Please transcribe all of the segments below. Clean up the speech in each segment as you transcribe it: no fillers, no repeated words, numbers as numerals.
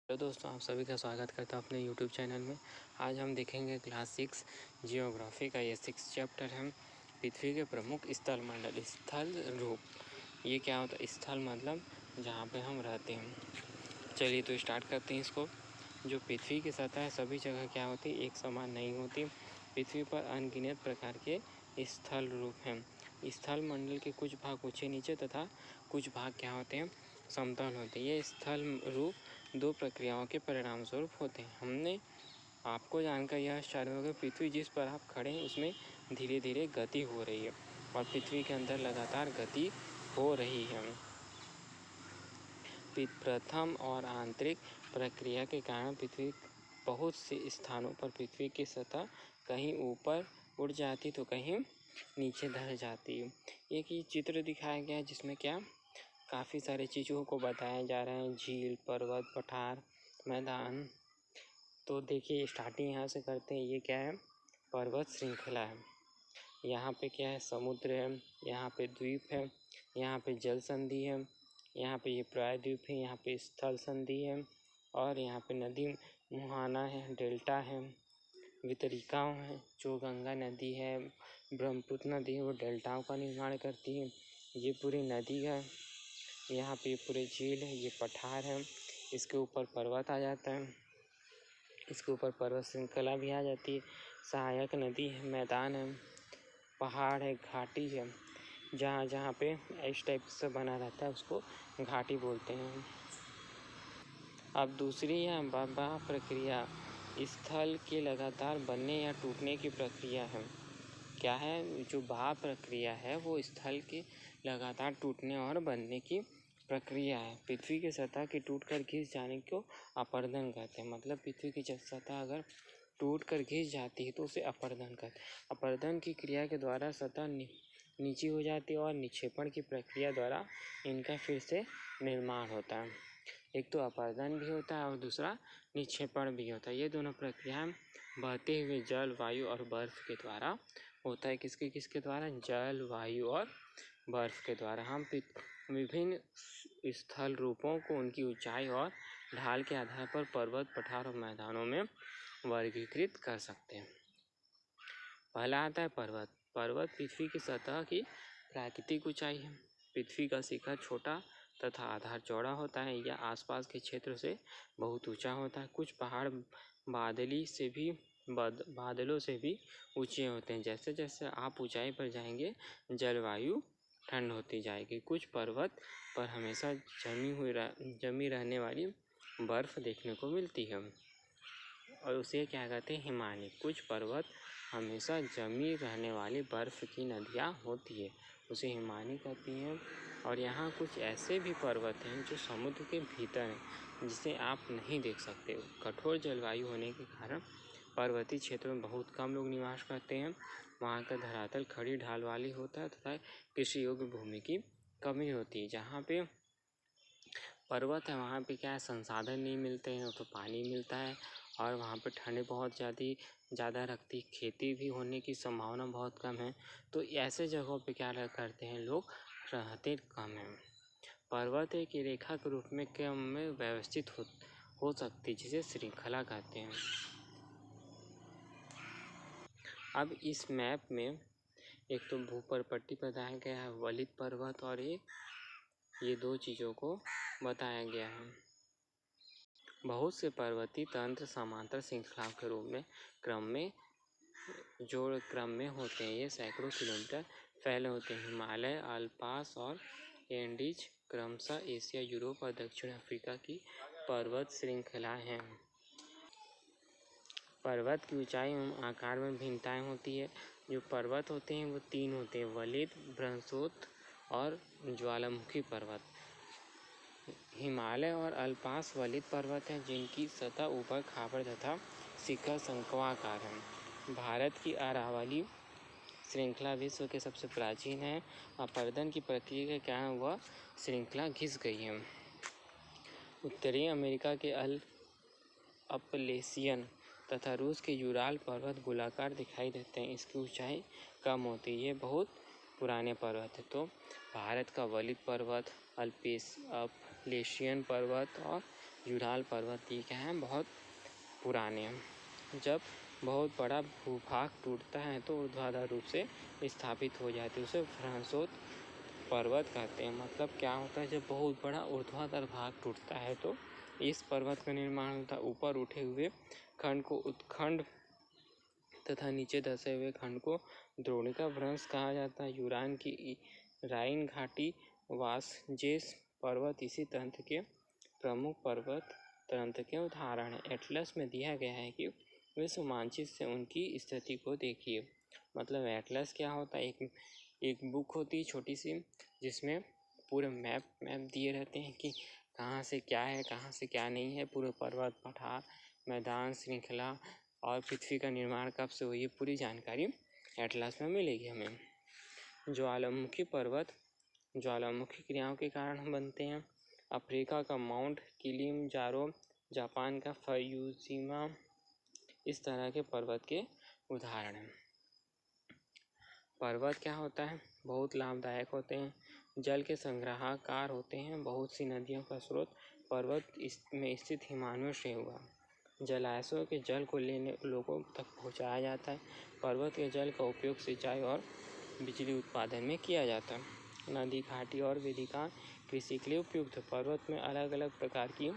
Hello दोस्तों, आप सभी का स्वागत करता हूँ अपने यूट्यूब चैनल में। आज हम देखेंगे क्लास 6 जियोग्राफी का ये 6 चैप्टर है पृथ्वी के प्रमुख स्थल मंडल। स्थल रूप ये क्या होता है? स्थल मतलब जहाँ पे हम रहते हैं। चलिए तो स्टार्ट करते हैं इसको। जो पृथ्वी की सतह है सभी जगह क्या होती है? एक समान नहीं होती। पृथ्वी पर अनगिनत प्रकार के स्थल रूप हैं। स्थल मंडल के कुछ भाग ऊंचे नीचे तथा कुछ भाग क्या होते हैं? समतल होते हैं। ये स्थल रूप दो प्रक्रियाओं के परिणाम स्वरूप होते हैं। हमने आपको जानकर यह आश्चर्य होगा, पृथ्वी जिस पर आप खड़े हैं उसमें धीरे धीरे गति हो रही है और पृथ्वी के अंदर लगातार गति हो रही है। प्रथम और आंतरिक प्रक्रिया के कारण पृथ्वी बहुत से स्थानों पर पृथ्वी की सतह कहीं ऊपर उड़ जाती तो कहीं नीचे ढल जाती है। एक ये चित्र दिखाया गया है जिसमें क्या काफ़ी सारे चीज़ों को बताया जा रहा है, झील, पर्वत, पठार, मैदान। तो देखिए स्टार्टिंग यहाँ से करते हैं। ये क्या है? पर्वत श्रृंखला है। यहाँ पे क्या है? समुद्र है, यहाँ पे द्वीप है, यहाँ पे जल संधि है, यहाँ पे ये प्रायद्वीप है, यहाँ पे स्थल संधि है और यहाँ पे नदी मुहाना है, डेल्टा है, वितरिकाओं है। जो गंगा नदी है, ब्रह्मपुत्र नदी है, वो डेल्टाओं का निर्माण करती है। ये पूरी नदी है। यहाँ पे पूरे झील है, ये पठार है, इसके ऊपर पर्वत आ जाता है, इसके ऊपर पर्वत श्रृंखला भी आ जाती है। सहायक नदी है, मैदान है, पहाड़ है, घाटी है। जहाँ जहाँ पे इस टाइप से बना रहता है उसको घाटी बोलते हैं। अब दूसरी है बहा प्रक्रिया। स्थल के लगातार बनने या टूटने की प्रक्रिया है। क्या है? जो बहा प्रक्रिया है वो स्थल के लगातार टूटने और बनने की प्रक्रिया है। पृथ्वी की सतह के टूटकर घिस जाने को अपरदन कहते हैं। मतलब पृथ्वी की सतह अगर टूटकर घिस जाती है तो उसे अपरदन कहते हैं। अपरदन की क्रिया के द्वारा सतह नीची हो जाती है और निक्षेपण की प्रक्रिया द्वारा इनका फिर से निर्माण होता है। एक तो अपरदन भी होता है और दूसरा निक्षेपण भी होता है। ये दोनों प्रक्रियाएं बहते हुए जल, वायु और बर्फ के द्वारा होता है। किसके किसके द्वारा? जल, वायु और बर्फ के द्वारा। हम विभिन्न स्थल रूपों को उनकी ऊंचाई और ढाल के आधार पर पर्वत, पठार और मैदानों में वर्गीकृत कर सकते हैं। पहला आता है पर्वत। पर्वत पृथ्वी की सतह की प्राकृतिक ऊंचाई है। पृथ्वी का शिखर छोटा तथा आधार चौड़ा होता है। यह आसपास के क्षेत्र से बहुत ऊंचा होता है। कुछ पहाड़ बादलों से भी ऊंचे होते हैं। जैसे जैसे आप ऊंचाई पर जाएंगे जलवायु ठंड होती जाएगी। कुछ पर्वत पर हमेशा जमी रहने वाली बर्फ़ देखने को मिलती है और उसे क्या कहते हैं? हिमानी। कुछ पर्वत हमेशा जमी रहने वाली बर्फ़ की नदियाँ होती है, उसे हिमानी कहती हैं। और यहाँ कुछ ऐसे भी पर्वत हैं जो समुद्र के भीतर हैं, जिसे आप नहीं देख सकते। कठोर जलवायु होने के कारण पर्वतीय क्षेत्रों में बहुत कम लोग निवास करते हैं। वहाँ का धरातल खड़ी ढाल वाली होता है तथा कृषि योग्य भूमि की कमी होती है। जहाँ पे पर्वत है वहाँ पे क्या है? संसाधन नहीं मिलते हैं, तो पानी मिलता है और वहाँ पे ठंड बहुत ज़्यादा रखती, खेती भी होने की संभावना बहुत कम है। तो ऐसे जगहों पे क्या करते हैं लोग? रहते कम हैं। पर्वत एक रेखा के रूप में क्रम में व्यवस्थित हो सकती, जिसे श्रृंखला कहते हैं। अब इस मैप में एक तो भूपर्पट्टी बताया गया है, वलित पर्वत, और ये दो चीज़ों को बताया गया है। बहुत से पर्वतीय तंत्र समांतर श्रृंखलाओं के रूप में जोड़ क्रम में होते हैं। ये सैकड़ों किलोमीटर फैले होते हैं। हिमालय, अल्पास और एंडीज क्रमशः एशिया, यूरोप और दक्षिण अफ्रीका की पर्वत श्रृंखलाएं हैं। पर्वत की ऊंचाई एवं आकार में भिन्नताएं होती है। जो पर्वत होते हैं वो तीन होते हैं: वलित, बृहस्पति और ज्वालामुखी पर्वत। हिमालय और अल्पास वलित पर्वत हैं जिनकी सतह ऊपर खापर तथा शिखर शंक्वाकार है। भारत की अरावली श्रृंखला विश्व के सबसे प्राचीन है। अपरदन की प्रक्रिया के कारण वह श्रृंखला घिस गई है। उत्तरी अमेरिका के अपलेशियन तथा रूस के यूराल पर्वत गोलाकार दिखाई देते हैं। इसकी ऊंचाई कम होती है। ये बहुत पुराने पर्वत है। तो भारत का वलित पर्वत, अपलेशियन पर्वत और यूराल पर्वत ये क्या है, बहुत पुराने हैं। जब बहुत बड़ा भूभाग टूटता है तो ऊर्ध्वाधर रूप से स्थापित हो जाती है, उसे फ्रांसोत पर्वत कहते हैं। मतलब क्या होता है, जब बहुत बड़ा ऊर्ध्वाधर भाग टूटता है तो इस पर्वत का निर्माण होता है। ऊपर उठे हुए खंड को उत्खंड तथा नीचे धसे हुए खंड को द्रोणिका भ्रंश कहा जाता है। यूरान की राइन घाटी वासजेस पर्वत इसी तंत्र के प्रमुख पर्वत तंत्र के उदाहरण है। एटलस में दिया गया है कि विश्व मानचित्र से उनकी स्थिति को देखिए। मतलब एटलस क्या होता है, एक बुक होती है छोटी सी, जिसमें पूरे मैप दिए रहते हैं कि कहाँ से क्या है, कहाँ से क्या नहीं है। पूरे पर्वत, पठार, मैदान, श्रृंखला और पृथ्वी का निर्माण कब से हुई है, पूरी जानकारी एटलस में मिलेगी हमें। ज्वालामुखी पर्वत ज्वालामुखी क्रियाओं के कारण बनते हैं। अफ्रीका का माउंट किलिमंजारो, जापान का फ्यूजियामा इस तरह के पर्वत के उदाहरण हैं। पर्वत क्या होता है, बहुत लाभदायक होते हैं, जल के संग्राहकार होते हैं। बहुत सी नदियों का स्रोत पर्वत में स्थित हिमालयों से हुआ। जलाशयों के जल को लेने लोगों तक पहुंचाया जाता है। पर्वत के जल का उपयोग सिंचाई और बिजली उत्पादन में किया जाता है। नदी, घाटी और वेदिका कृषि के लिए उपयुक्त है। पर्वत में अलग अलग प्रकार की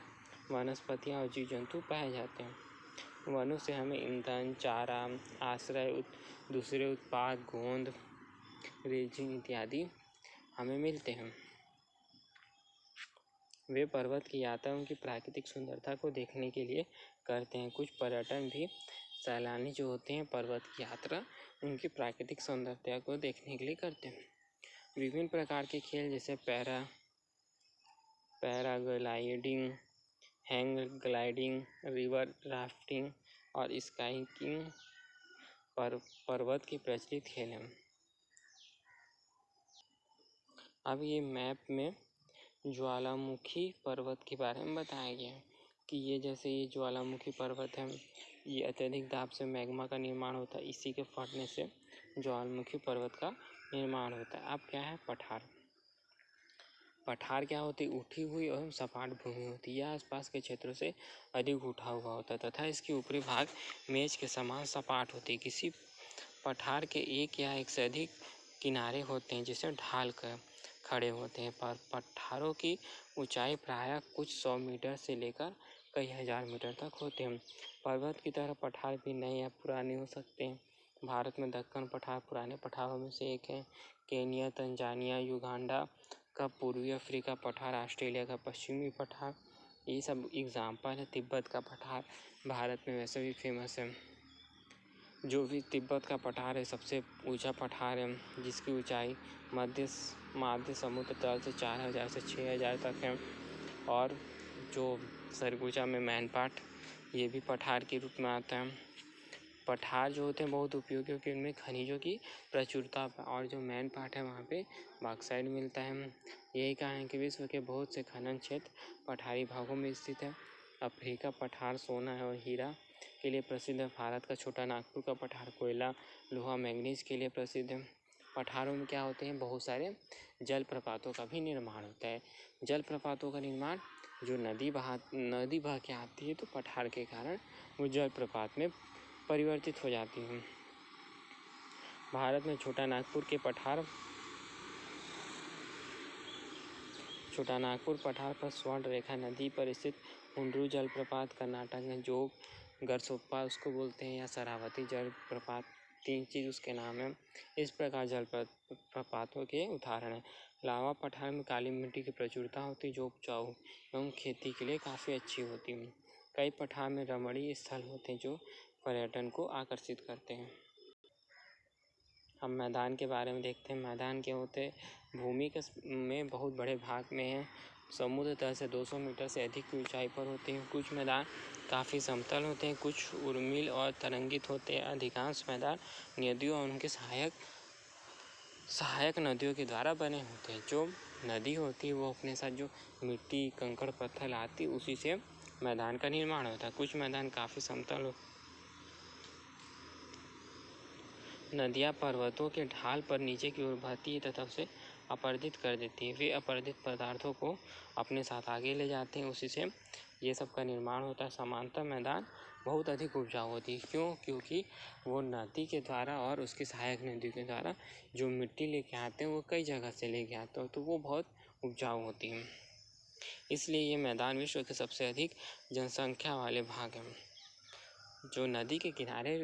वनस्पतियाँ और जीव जंतु पाए जाते हैं। वनों से हमें ईंधन, चारा, आश्रय, दूसरे उत्पाद, गोंद, रेजिन इत्यादि हमें मिलते हैं। वे पर्वत की यात्रा उनकी प्राकृतिक सुंदरता को देखने के लिए करते हैं। कुछ पर्यटन भी सैलानी जो होते हैं पर्वत की यात्रा उनकी प्राकृतिक सुंदरता को देखने के लिए करते हैं। विभिन्न प्रकार के खेल जैसे paragliding, hang gliding, river rafting और स्काईकिंग पर्वत के प्रचलित खेल हैं। अब ये मैप में ज्वालामुखी पर्वत के बारे में बताया गया है कि ये ज्वालामुखी पर्वत है, ये अत्यधिक दाब से मैग्मा का निर्माण होता है। इसी के फटने से ज्वालामुखी पर्वत का निर्माण होता है। अब क्या है, पठार क्या होती है, उठी हुई और सपाट भूमि होती है। यह आसपास के क्षेत्रों से अधिक उठा हुआ होता है तथा इसकी ऊपरी भाग मेज के समान सपाट होती है। किसी पठार के एक या एक से अधिक किनारे होते हैं जिसे ढाल कर खड़े होते हैं। पर पठारों की ऊंचाई प्रायः कुछ 100 मीटर से लेकर कई हजार मीटर तक होते हैं। पर्वत की तरह पठार भी नए या पुराने हो सकते हैं। भारत में दक्कन पठार पुराने पठारों में से एक है। केन्या, तंजानिया, युगांडा का पूर्वी अफ्रीका पठार, ऑस्ट्रेलिया का पश्चिमी पठार, ये सब एग्जाम्पल है। तिब्बत का पठार भारत में वैसे भी फेमस है। जो भी तिब्बत का पठार है सबसे ऊंचा पठार है, जिसकी ऊंचाई मध्य समुद्र तल से 4000 से 6000 तक है। और जो सरगुजा में मैनपाट, ये भी पठार के रूप में आता है। पठार जो होते हैं बहुत उपयोगी क्योंकि उनमें खनिजों की प्रचुरता, और जो मैनपाट है वहाँ पे बॉक्साइट मिलता है। यही कारण है कि विश्व के बहुत से खनन क्षेत्र पठारी भागों में स्थित है। अफ्रीका पठार सोना और हीरा के लिए प्रसिद्ध है। भारत का छोटा नागपुर का पठार कोयला, लोहा, मैंगनीज के लिए प्रसिद्ध है। पठारों में क्या होते हैं, बहुत सारे जलप्रपातों का भी निर्माण होता है। जलप्रपातों का निर्माण जो नदी बह के आती है तो पठार के कारण वो जलप्रपात में परिवर्तित हो जाती हैं। भारत में छोटा नागपुर पठार पर स्वर्ण रेखा नदी पर स्थित हुंड्रू जलप्रपात, कर्नाटक में जोग गरसोप्पा उसको बोलते हैं, या शरावती जलप्रपात, 3 चीज़ उसके नाम है। इस प्रकार जलप्रपातों के उदाहरण हैं। लावा पठार में काली मिट्टी की प्रचुरता होती है जो उपजाऊ एवं खेती के लिए काफ़ी अच्छी होती है। कई पठार में रमणीय स्थल होते हैं जो पर्यटन को आकर्षित करते हैं। हम मैदान के बारे में देखते हैं। मैदान क्या होते हैं, भूमि के में बहुत बड़े भाग में है, समुद्र तल से 200 मीटर से अधिक की ऊंचाई पर होते हैं। कुछ मैदान काफ़ी समतल होते हैं, कुछ उर्मिल और तरंगित होते हैं। अधिकांश मैदान नदियों और उनके सहायक नदियों के द्वारा बने होते हैं। जो नदी होती है वो अपने साथ जो मिट्टी, कंकड़, पत्थर लाती है, उसी से मैदान का निर्माण होता है। कुछ मैदान काफ़ी समतल नदियाँ पर्वतों के ढाल पर नीचे की ओर बहती है तथा उसे अपरदित कर देती है। वे अपरदित पदार्थों को अपने साथ आगे ले जाते हैं, उसी से ये सब का निर्माण होता है। समांतर मैदान बहुत अधिक उपजाऊ होती है। क्यों? क्योंकि वो नदी के द्वारा और उसकी सहायक नदी के द्वारा जो मिट्टी लेके आते हैं वो कई जगह से लेके आते हैं, तो वो बहुत उपजाऊ होती है। इसलिए ये मैदान विश्व के सबसे अधिक जनसंख्या वाले भाग हैं। जो नदी के किनारे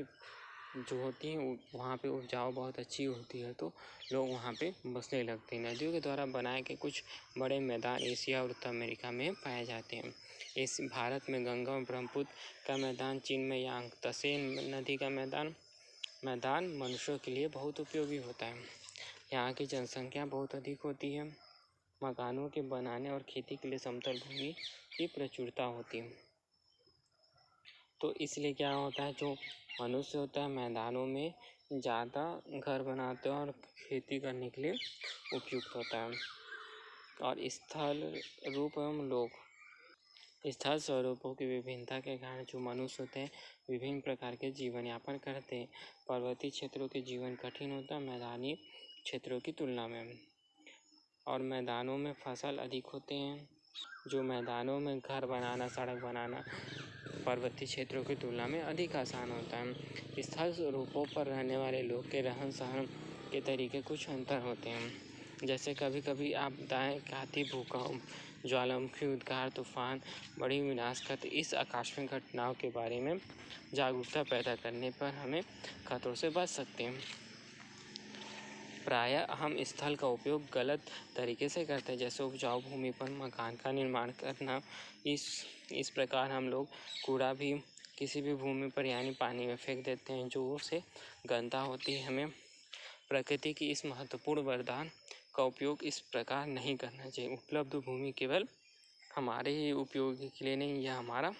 जो होती हैं वहाँ पे उपजाऊ बहुत अच्छी होती है, तो लोग वहाँ पे बसने लगते हैं। नदियों के द्वारा बनाए गए कुछ बड़े मैदान एशिया और उत्तर अमेरिका में पाए जाते हैं। इस भारत में गंगा और ब्रह्मपुत्र का मैदान, चीन में यांग त्से नदी का मैदान मनुष्यों के लिए बहुत उपयोगी होता है। यहाँ की जनसंख्या बहुत अधिक होती है। मकानों के बनाने और खेती के लिए समतल भूमि की प्रचुरता होती है। तो इसलिए क्या होता है, जो मनुष्य होता है मैदानों में ज़्यादा घर बनाते हैं और खेती करने के लिए उपयुक्त होता है। और स्थल रूप एवं लोग, स्थल स्वरूपों की विभिन्नता के कारण जो मनुष्य होते हैं विभिन्न प्रकार के जीवन यापन करते हैं। पर्वतीय क्षेत्रों के जीवन कठिन होता है मैदानी क्षेत्रों की तुलना में, और मैदानों में फसल अधिक होते हैं। जो मैदानों में घर बनाना, सड़क बनाना पर्वतीय क्षेत्रों की तुलना में अधिक आसान होता है। स्थल स्वरूपों पर रहने वाले लोग के रहन सहन के तरीके कुछ अंतर होते हैं। जैसे कभी कभी आपदाएं, हाथी, भूकंप, ज्वालामुखी, उद्गार, तूफान, बड़ी विनाशकारी इस आकस्मिक घटनाओं के बारे में जागरूकता पैदा करने पर हमें खतरों से बच सकते हैं। प्रायः हम स्थल का उपयोग गलत तरीके से करते हैं, जैसे उपजाऊ भूमि पर मकान का निर्माण करना। इस प्रकार हम लोग कूड़ा भी किसी भी भूमि पर यानी पानी में फेंक देते हैं, जो उससे गंदा होती है। हमें प्रकृति की इस महत्वपूर्ण वरदान का उपयोग इस प्रकार नहीं करना चाहिए। उपलब्ध भूमि केवल हमारे ही उपयोग के लिए नहीं, यह हमारा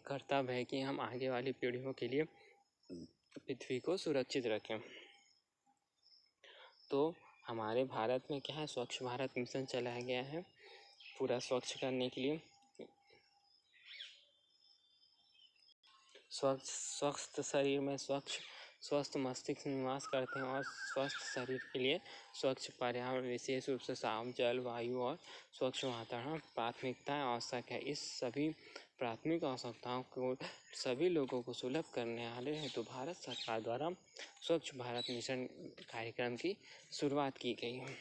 कर्तव्य है कि हम आगे वाली पीढ़ियों के लिए पृथ्वी को सुरक्षित रखें। तो हमारे भारत में क्या है, स्वच्छ भारत मिशन चलाया गया है पूरा स्वच्छ करने के लिए। स्वस्थ शरीर में स्वस्थ मस्तिष्क निवास करते हैं, और स्वस्थ शरीर के लिए स्वच्छ पर्यावरण, विशेष रूप से साफ जल, वायु और स्वच्छ वातावरण प्राथमिकताएं आवश्यक है। इस सभी प्राथमिक आवश्यकताओं को सभी लोगों को सुलभ करने वाले हेतु भारत सरकार द्वारा स्वच्छ भारत मिशन कार्यक्रम की शुरुआत की गई है।